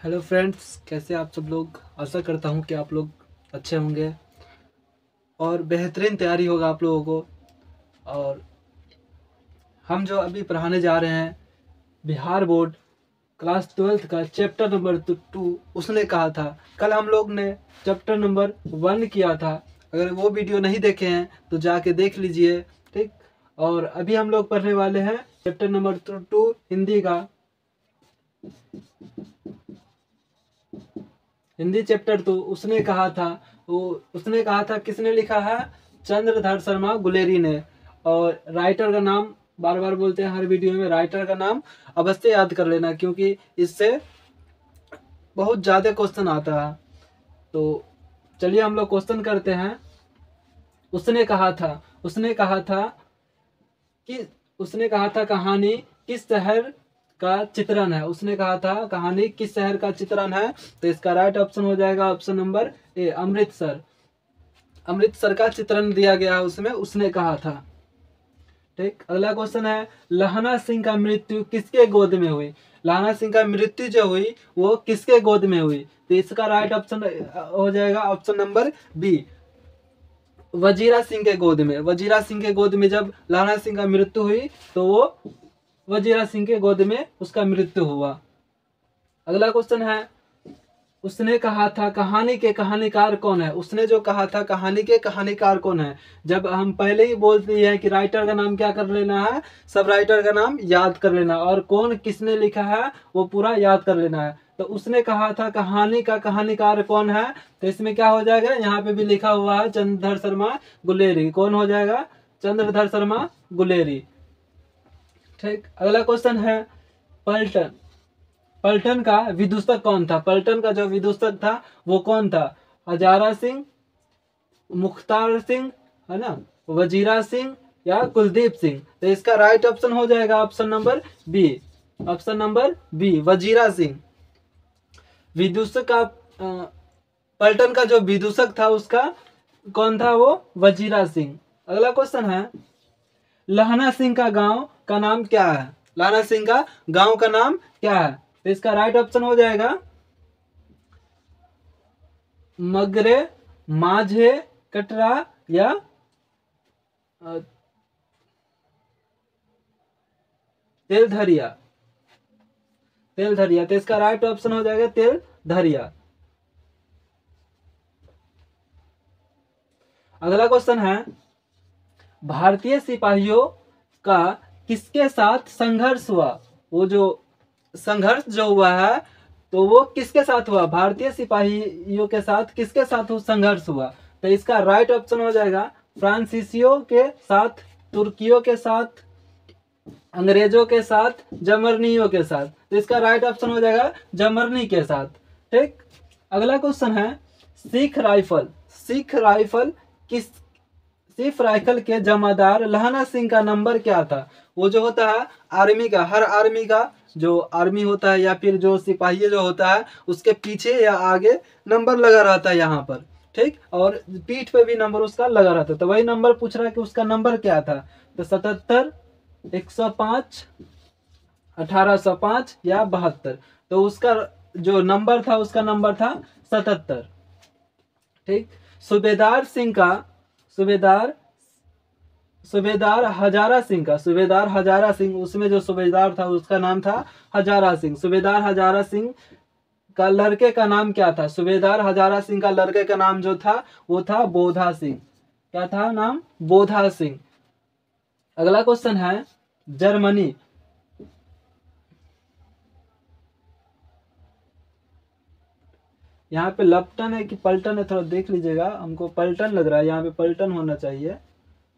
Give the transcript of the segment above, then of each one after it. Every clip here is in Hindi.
हेलो फ्रेंड्स, कैसे आप सब लोग। आशा करता हूँ कि आप लोग अच्छे होंगे और बेहतरीन तैयारी होगा आप लोगों को। और हम जो अभी पढ़ाने जा रहे हैं बिहार बोर्ड क्लास 12th का चैप्टर नंबर 2, उसने कहा था। कल हम लोग ने चैप्टर नंबर 1 किया था। अगर वो वीडियो नहीं देखे हैं तो जाके देख लीजिए, ठीक। और अभी हम लोग पढ़ने वाले हैं चैप्टर नंबर 2 हिंदी का। हिंदी चैप्टर तो उसने कहा था, किसने लिखा है? चंद्रधर शर्मा गुलेरी ने। और राइटर का नाम बार बार बोलते हैं हर वीडियो में, राइटर का नाम अवश्य याद कर लेना, क्योंकि इससे बहुत ज़्यादा क्वेश्चन आता है। तो चलिए हम लोग क्वेश्चन करते हैं। उसने कहा था कहानी किस शहर का चित्रण है। उसने कहा था कहानी किस शहर का चित्रण है। तो इसका राइट ऑप्शन हो जाएगा option number A, Amritsar. Amritsar का चित्रण दिया गया है उसमें, उसने कहा था। ठीक, अगला क्वेश्चन है लहना सिंह का मृत्यु किसके गोद में हुई। लहना सिंह का मृत्यु जो हुई वो किसके गोद में हुई। तो इसका राइट ऑप्शन हो जाएगा option number B, Wazira Singh के गोद में। वजीरा सिंह के गोद में जब लहना सिंह का मृत्यु हुई तो वो वजीरा सिंह के गोद में उसका मृत्यु हुआ। अगला क्वेश्चन है उसने कहा था कहानी के कहानीकार कौन है। उसने जो कहा था कहानी के कहानीकार कौन है, जब हम पहले ही बोल दिए हैं कि राइटर का नाम क्या कर लेना है, सब राइटर का नाम याद कर लेना, और कौन किसने लिखा है वो पूरा याद कर लेना है। तो उसने कहा था कहानी का कहानीकार कौन है, तो इसमें क्या हो जाएगा, यहाँ पे भी लिखा हुआ है चंद्रधर शर्मा गुलेरी। कौन हो जाएगा? चंद्रधर शर्मा गुलेरी। ठीक, अगला क्वेश्चन है पलटन। पलटन का विदूषक कौन था। पलटन का जो विदूषक था वो कौन था? हजारा सिंह, मुख्तार सिंह, है ना, वजीरा सिंह या कुलदीप सिंह। तो इसका राइट ऑप्शन हो जाएगा option number B, option number B, Wazira Singh. विदूषक का पलटन का जो विदूषक था उसका कौन था? वो वजीरा सिंह। अगला क्वेश्चन है लहना सिंह का गांव का नाम क्या है। लहना सिंह का गांव का नाम क्या है? तो इसका राइट ऑप्शन हो जाएगा मगरे, माझे, कटरा या तेलधरिया। तेलधरिया, तो इसका राइट ऑप्शन हो जाएगा तेलधरिया। अगला क्वेश्चन है भारतीय सिपाहियों का किसके साथ संघर्ष हुआ। वो जो संघर्ष जो हुआ है तो वो किसके साथ हुआ? भारतीय सिपाहियों के साथ किसके साथ वो संघर्ष हुआ। तो इसका राइट ऑप्शन हो जाएगा फ्रांसीसियों के साथ, तुर्कियों के साथ, अंग्रेजों के साथ, जर्मनियों के साथ। तो इसका राइट ऑप्शन हो जाएगा जर्मनी के साथ। ठीक, अगला क्वेश्चन है सिख राइफल। सिख राइफल किस सिख राइफल के जमादार लहना सिंह का नंबर क्या था। वो जो होता है आर्मी का, हर आर्मी का जो आर्मी होता है या फिर जो सिपाही जो होता है उसके पीछे या आगे नंबर लगा रहता है यहाँ पर, ठीक, और पीठ पे भी नंबर उसका लगा रहता है। तो वही नंबर पूछ रहा है कि उसका नंबर क्या था। तो 77, 105, 1805 या 72। तो उसका जो नंबर था उसका नंबर था 77। ठीक, सूबेदार सिंह का सूबेदार हजारा सिंह का, सूबेदार हजारा सिंह, उसमें जो सूबेदार था उसका नाम था हजारा सिंह। सूबेदार हजारा सिंह का लड़के का नाम क्या था। सूबेदार हजारा सिंह का लड़के का नाम जो था वो था बोधा सिंह। क्या था नाम? बोधा सिंह। अगला क्वेश्चन है जर्मनी। यहाँ पे लपटन है कि पलटन है, थोड़ा देख लीजिएगा, हमको पलटन लग रहा है, यहाँ पे पलटन होना चाहिए,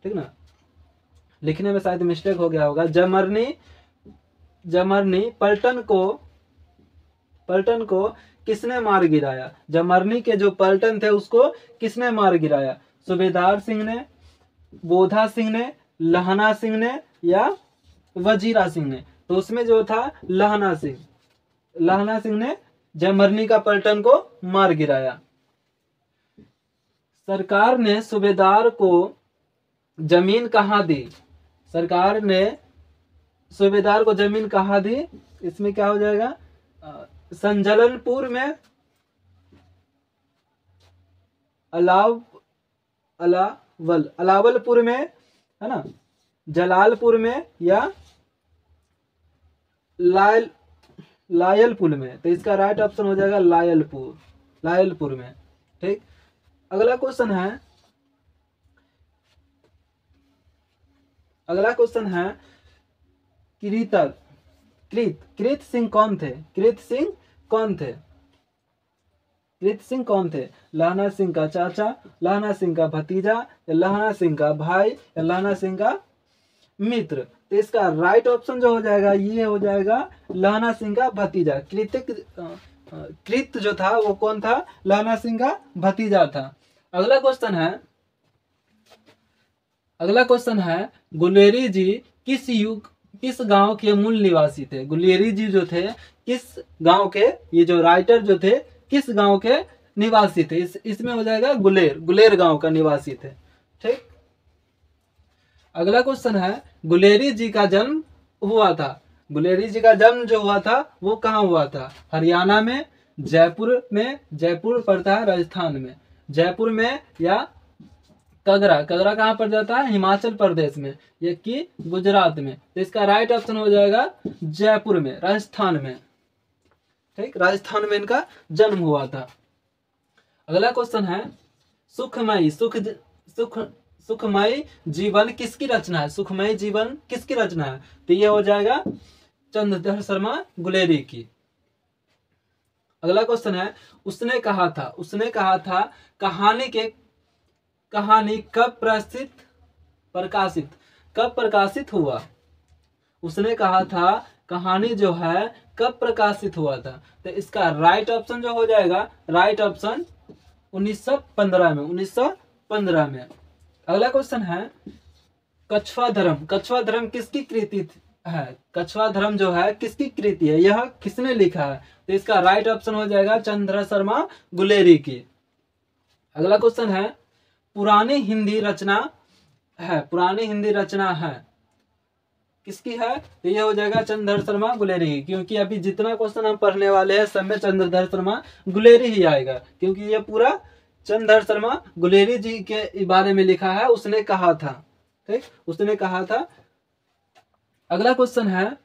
ठीक ना, लिखने में शायद मिस्टेक हो गया होगा। जमरनी पलटन को किसने मार गिराया। जमरनी के जो पलटन थे उसको किसने मार गिराया। सूबेदार सिंह ने, बोधा सिंह ने, लहना सिंह ने या वजीरा सिंह ने। तो उसमें जो था लहना सिंह ने जमरनी का पलटन को मार गिराया। सरकार ने सूबेदार को जमीन कहाँ दी। सरकार ने सूबेदार को जमीन कहाँ दी। इसमें क्या हो जाएगा, संजलनपुर में, अलावलपुर में, है ना, जलालपुर में, या लायलपुर में। तो इसका राइट ऑप्शन हो जाएगा लायलपुर में। ठीक, अगला क्वेश्चन है कृत सिंह कौन थे? कृत सिंह कौन थे? लहना सिंह का चाचा, लहना सिंह का भतीजा, या लहना सिंह का भाई, या लहना सिंह का मित्र। तो इसका राइट ऑप्शन जो हो जाएगा ये हो जाएगा लहना सिंह का भतीजा। कृत जो था वो कौन था? लहना सिंह का भतीजा था। अगला क्वेश्चन है गुलेरी जी किस गांव के मूल निवासी थे? गुलेरी जी जो थे किस गांव के, ये जो राइटर जो थे किस गांव के निवासी थे? इसमें हो जाएगा गुलेर गांव का निवासी थे। ठीक, अगला क्वेश्चन है गुलेरी जी का जन्म हुआ था। गुलेरी जी का जन्म जो हुआ था वो कहाँ हुआ था? हरियाणा में, जयपुर पड़ता है राजस्थान में, जयपुर में, या कगरा कहाँ पड़ जाता है? हिमाचल प्रदेश में, ये कि गुजरात में। तो इसका राइट ऑप्शन हो जाएगा जयपुर में, राजस्थान में। ठीक, राजस्थान में इनका जन्म हुआ था। अगला क्वेश्चन है सुखमय जीवन किसकी रचना है? सुखमय जीवन किसकी रचना है? तो ये हो जाएगा चंद्रधर शर्मा गुलेरी की। अगला क्वेश्चन है उसने कहा था कहानी कब प्रकाशित हुआ? उसने कहा था कहानी जो है कब प्रकाशित हुआ था? तो इसका राइट ऑप्शन जो हो जाएगा राइट ऑप्शन 1915 में। अगला क्वेश्चन है कछवा धर्म किसकी कृति है? कछवा धर्म जो है किसकी कृति है? यह किसने लिखा है? तो इसका राइट ऑप्शन हो जाएगा चंद्रधर शर्मा गुलेरी की। अगला क्वेश्चन है पुरानी हिंदी रचना है किसकी है? तो ये हो जाएगा चंद्रधर शर्मा गुलेरी की, क्योंकि अभी जितना क्वेश्चन हम पढ़ने वाले हैं सब में चंद्रधर शर्मा गुलेरी ही आएगा, क्योंकि ये पूरा चंद्रधर शर्मा गुलेरी जी के बारे में लिखा है। उसने कहा था, ठीक, उसने कहा था। अगला क्वेश्चन है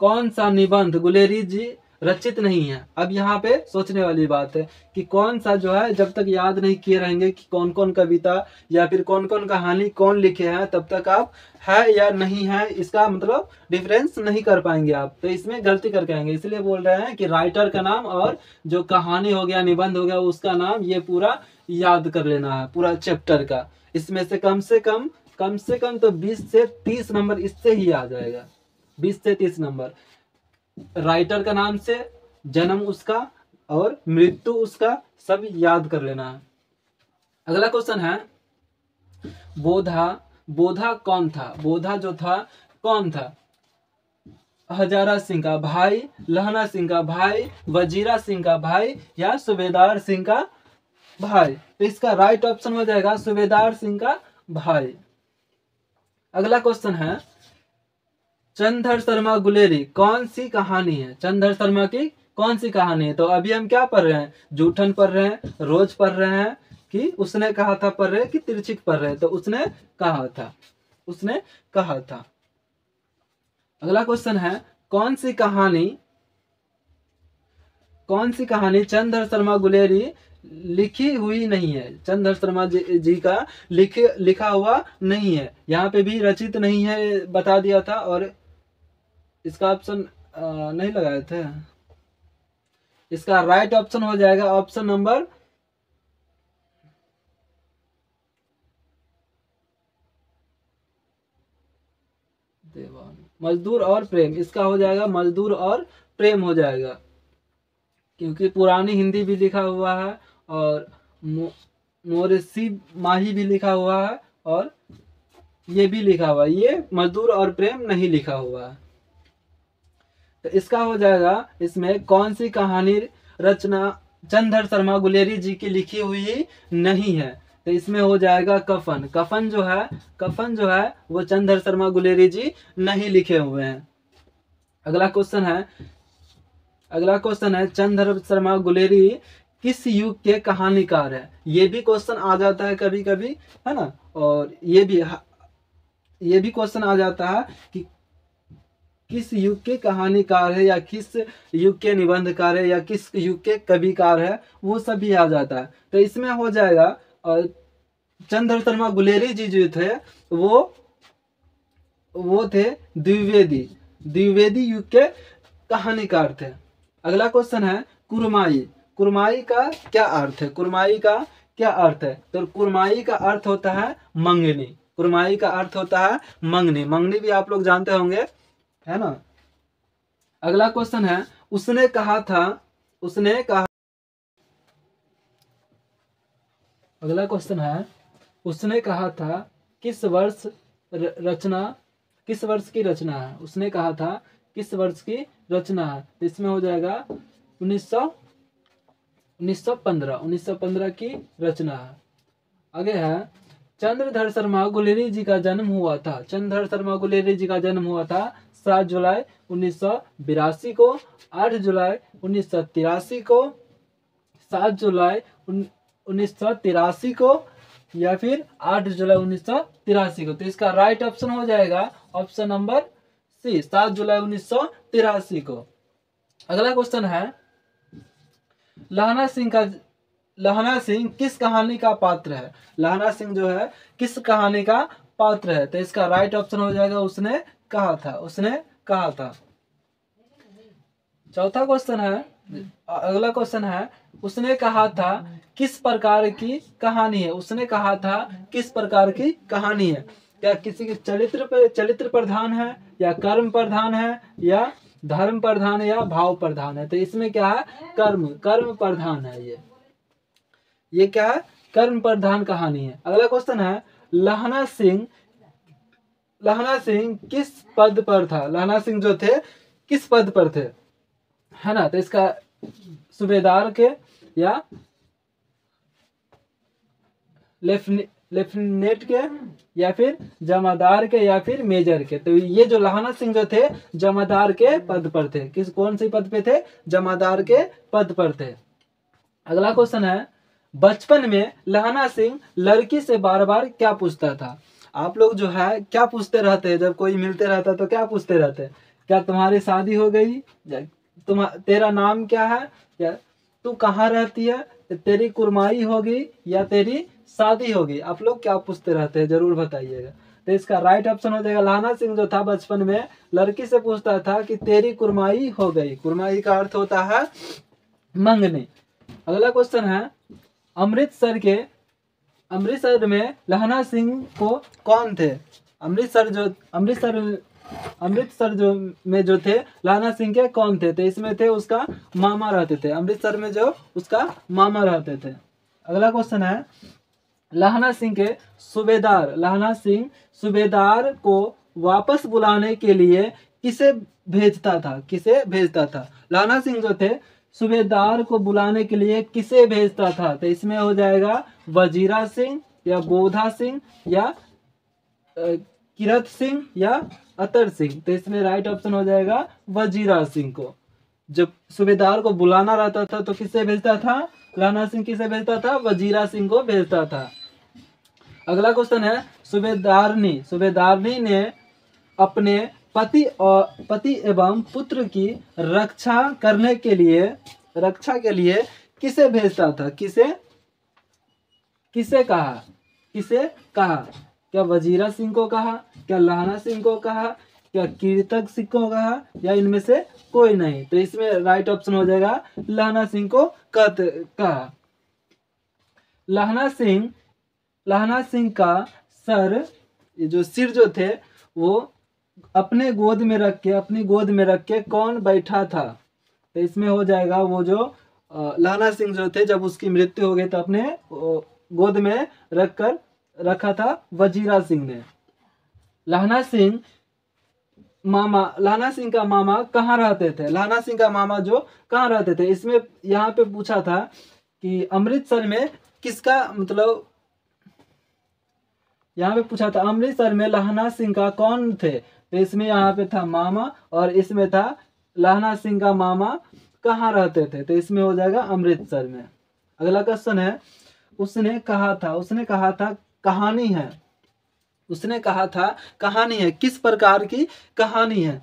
कौन सा निबंध गुलेरी जी रचित नहीं है? अब यहाँ पे सोचने वाली बात है कि कौन सा जो है, जब तक याद नहीं किए रहेंगे कि कौन कौन कविता या फिर कौन कौन कहानी कौन लिखे हैं, तब तक आप है या नहीं है इसका मतलब डिफरेंस नहीं कर पाएंगे आप। तो इसमें गलती करके आएंगे, इसलिए बोल रहे हैं कि राइटर का नाम और जो कहानी हो गया, निबंध हो गया, उसका नाम ये पूरा याद कर लेना है, पूरा चैप्टर का। इसमें से कम से कम तो 20 से 30 नंबर इससे ही आ जाएगा, 20 से 30 नंबर। राइटर का नाम से, जन्म उसका और मृत्यु उसका सब याद कर लेना है। अगला क्वेश्चन है बोधा कौन था? बोधा जो था कौन था? हजारा सिंह का भाई, लहना सिंह का भाई, वजीरा सिंह का भाई, या सूबेदार सिंह का भाई? तो इसका राइट ऑप्शन हो जाएगा सूबेदार सिंह का भाई। अगला क्वेश्चन है चंद्रधर शर्मा गुलेरी कौन सी कहानी है? चंद्रधर शर्मा की कौन सी कहानी है? तो अभी हम क्या पढ़ रहे हैं? जूठन पढ़ रहे हैं, रोज पढ़ रहे हैं, कि उसने कहा था पढ़ रहे हैं, कि तिरछिक पढ़ रहे हैं? तो उसने कहा था। अगला क्वेश्चन है कौन सी कहानी चंद्रधर शर्मा गुलेरी लिखी हुई नहीं है? चंद्रधर शर्मा जी का लिखा हुआ नहीं है। यहाँ पे भी रचित नहीं है बता दिया था, और इसका ऑप्शन नहीं लगाए थे। इसका राइट ऑप्शन हो जाएगा ऑप्शन नंबर मजदूर और प्रेम। इसका हो जाएगा मजदूर और प्रेम हो जाएगा, क्योंकि पुरानी हिंदी भी लिखा हुआ है और मोरसी माही भी लिखा हुआ है और ये भी लिखा हुआ है। ये मजदूर और प्रेम नहीं लिखा हुआ है। तो इसका हो जाएगा इसमें कौन सी कहानी रचना चंद्रधर शर्मा गुलेरी जी की लिखी हुई नहीं है? तो इसमें हो जाएगा कफन जो है वो चंद्रधर शर्मा गुलेरी जी नहीं लिखे हुए हैं। अगला क्वेश्चन है अगला क्वेश्चन है चंद्र शर्मा गुलेरी किस युग के कहानीकार है। ये भी क्वेश्चन आ जाता है कभी कभी, है ना। और ये भी क्वेश्चन आ जाता है कि किस युग के कहानीकार है, या किस युग के निबंधकार है, या किस युग के कविकार है, वो सब भी आ जाता है। तो इसमें हो जाएगा चंद्र शर्मा गुलेरी जी जो थे वो थे द्विवेदी युग के कहानीकार थे। अगला क्वेश्चन है कुरमाई। कुरमाई का क्या अर्थ है? कुरमाई का क्या अर्थ है? तो कुरमाई का अर्थ होता है मंगनी। कुरमाई का अर्थ होता है मंगनी। मंगनी भी आप लोग जानते होंगे, है ना। अगला क्वेश्चन है उसने कहा था अगला क्वेश्चन है उसने कहा था किस वर्ष की रचना है। उसने कहा था किस वर्ष की रचना है। तो इसमें हो जाएगा 1915 की रचना है। आगे है चंद्रधर शर्मा गुलेरी जी का जन्म हुआ था। चंद्रधर शर्मा गुलेरी जी का जन्म हुआ था 7 जुलाई 1982 को, 8 जुलाई 1983 को, 7 जुलाई 1983 को, या फिर 8 जुलाई 1983 को। तो इसका राइट ऑप्शन हो जाएगा ऑप्शन नंबर सी, 7 जुलाई 1983 को। अगला क्वेश्चन है लहना सिंह किस कहानी का पात्र है। लहना सिंह जो है किस कहानी का पात्र है। तो इसका राइट ऑप्शन हो जाएगा उसने कहा था। चौथा क्वेश्चन है, अगला क्वेश्चन है उसने कहा था किस प्रकार की कहानी है। उसने कहा था किस प्रकार की कहानी है। क्या किसी के चरित्र प्रधान है, या कर्म प्रधान है, या धर्म प्रधान है, या भाव प्रधान है। तो इसमें क्या है? कर्म प्रधान है। ये क्या है? कर्म प्रधान कहानी है। अगला क्वेश्चन है लहना सिंह किस पद पर था। लहना सिंह जो थे किस पद पर थे, है ना। तो इसका सूबेदार के, या लेफ्टिनेंट के, या फिर जमादार के, या फिर मेजर के। तो ये जो लहना सिंह जो थे जमादार के पद पर थे। कौन सी पद पे थे? जमादार के पद पर थे। अगला क्वेश्चन है बचपन में लहना सिंह लड़की से बार बार क्या पूछता था। आप लोग जो है क्या पूछते रहते हैं जब कोई मिलते रहता है? तो क्या पूछते रहते हैं? क्या तुम्हारी शादी हो गई, तेरा नाम क्या है, या तू कहाँ रहती है, तेरी कुरमाई होगी, या तेरी शादी होगी। आप लोग क्या पूछते रहते हैं, जरूर बताइएगा। तो इसका राइट ऑप्शन हो जाएगा लहना सिंह जो था बचपन में लड़की से पूछता था कि तेरी कुरमाई हो गई। कुरमाई का अर्थ होता है मंगनी। अगला क्वेश्चन है अमृतसर में लहना सिंह को कौन थे। अमृतसर में जो थे लहना सिंह के कौन थे। तो इसमें थे उसका मामा रहते थे। अमृतसर में जो उसका मामा रहते थे। अगला क्वेश्चन है लहना सिंह सूबेदार को वापस बुलाने के लिए किसे भेजता था। लहना सिंह जो थे सूबेदार को बुलाने के लिए किसे भेजता था। तो इसमें हो जाएगा वजीरा सिंह, या बोधा सिंह, या किरत सिंह, या अतर सिंह। तो इसमें राइट ऑप्शन हो जाएगा वजीरा सिंह को। जब सूबेदार को बुलाना रहता था तो किसे भेजता था? लहना सिंह किसे भेजता था? वजीरा सिंह को भेजता था। अगला क्वेश्चन है सूबेदारनी ने अपने पति एवं पुत्र की रक्षा के लिए किसे भेजता था। किसे कहा? क्या वजीरा सिंह को कहा, क्या लहना सिंह को कहा, क्या कीर्तक सिंह को कहा, या इनमें से कोई नहीं। तो इसमें राइट ऑप्शन हो जाएगा लहना सिंह को कहा। लहना सिंह का सिर जो थे वो अपनी गोद में रख के कौन बैठा था। तो इसमें हो जाएगा वो जो लहना सिंह जो थे जब उसकी मृत्यु हो गई तो अपने गोद में रखा था वजीरा सिंह ने। लहना सिंह का मामा कहाँ रहते थे। लहना सिंह का मामा जो कहाँ रहते थे, इसमें यहाँ पे पूछा था कि अमृतसर में किसका मतलब, यहाँ पे पूछा था अमृतसर में लहना सिंह का कौन थे। तो इसमें यहाँ पे था मामा, और इसमें था लहना सिंह का मामा कहाँ रहते थे, तो इसमें हो जाएगा अमृतसर में। अगला क्वेश्चन है, उसने कहा था कहानी है, उसने कहा था कहानी है, किस प्रकार की कहानी है?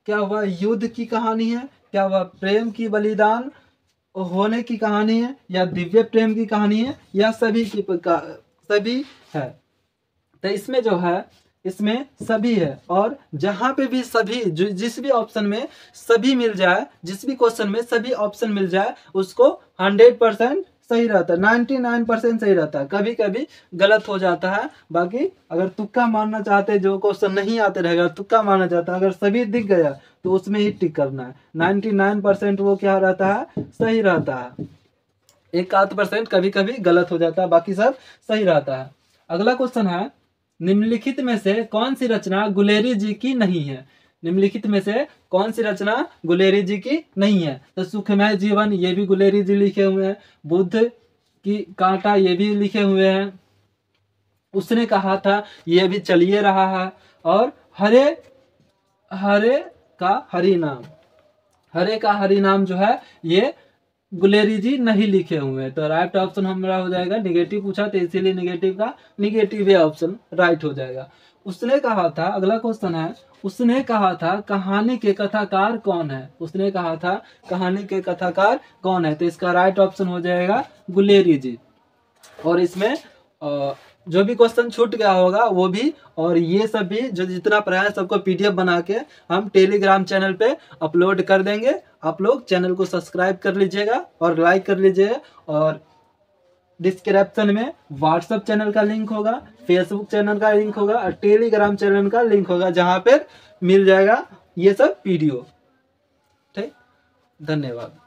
क्या वह युद्ध की कहानी है, क्या वह प्रेम की बलिदान होने की कहानी है, या दिव्य प्रेम की कहानी है, या सभी है? तो इसमें जो है, इसमें सभी है, और जहां पे भी सभी, जिस भी ऑप्शन में सभी मिल जाए, जिस भी क्वेश्चन में सभी ऑप्शन मिल जाए, उसको 100% सही रहता है, 99% सही रहता है। कभी कभी गलत हो जाता है, बाकी अगर तुक्का मारना चाहते, जो क्वेश्चन नहीं आते रहेगा तुक्का मारना चाहता है, अगर सभी दिख गया तो उसमें ही टिक करना है। 99% वो क्या रहता है, सही रहता है। 1% कभी कभी गलत हो जाता है, बाकी सब सही रहता है। अगला क्वेश्चन है, निम्नलिखित में से कौन सी रचना गुलेरी जी की नहीं है? निम्नलिखित में से कौन सी रचना गुलेरी जी की नहीं है? तो सुखमय जीवन, ये भी गुलेरी जी लिखे हुए हैं। बुद्ध की कांटा, ये भी लिखे हुए हैं। उसने कहा था, ये भी चलिए रहा है। और हरे का हरि नाम, हरे का हरि नाम जो है, ये गुलेरी जी नहीं लिखे हुए हैं। तो राइट ऑप्शन हमारा हो जाएगा, निगेटिव पूछा तो इसीलिए निगेटिव का निगेटिव ये ऑप्शन राइट हो जाएगा। उसने कहा था, अगला क्वेश्चन है, उसने कहा था कहानी के कथाकार कौन है? उसने कहा था कहानी के कथाकार कौन है? तो इसका राइट ऑप्शन हो जाएगा गुलेरी जी। और इसमें जो भी क्वेश्चन छूट गया होगा वो भी, और ये सब भी जो जितना पढ़ा है सबको PDF बना के हम टेलीग्राम चैनल पे अपलोड कर देंगे। आप लोग चैनल को सब्सक्राइब कर लीजिएगा और लाइक कर लीजिएगा। और डिस्क्रिप्शन में व्हाट्सएप चैनल का लिंक होगा, फेसबुक चैनल का लिंक होगा और टेलीग्राम चैनल का लिंक होगा, जहाँ पर मिल जाएगा ये सब वीडियो। ठीक, धन्यवाद।